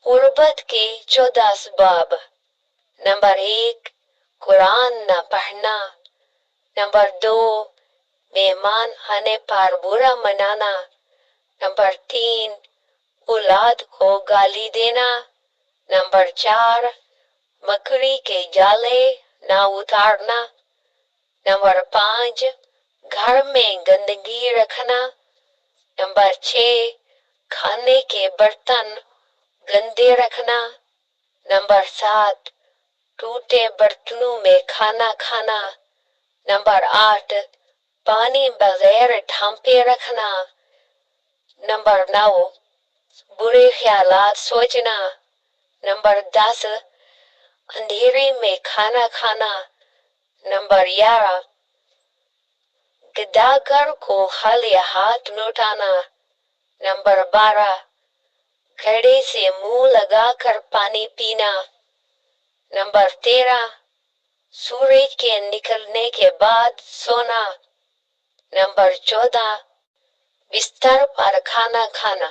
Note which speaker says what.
Speaker 1: غربت کے 14 اسباب۔ نمبر 1، قرآن نہ پڑھنا۔ نمبر 2، مہمان آنے پر برا منانا۔ نمبر 3، اولاد کو گالی دینا۔ نمبر 4، مکڑی کے جالے نہ اتارنا۔ نمبر 5، گھر میں گندگی رکھنا۔ نمبر 6، کھانے کے برتن گندے رکھنا۔ نمبر 7، ٹوٹے برتنوں میں کھانا کھانا۔ نمبر 8، پانی بغیر ڈھانپے رکھنا۔ نمبر 9، برے خیالات سوچنا۔ نمبر 10، اندھیرے میں کھانا کھانا۔ نمبر 11، گداگر کو خالی ہاتھ لوٹانا۔ نمبر 12، گھڑے سے منہ لگا کر پانی پینا۔ نمبر 13، سورج کے نکلنے کے بعد سونا۔ نمبر 14، بستر پر کھانا کھانا۔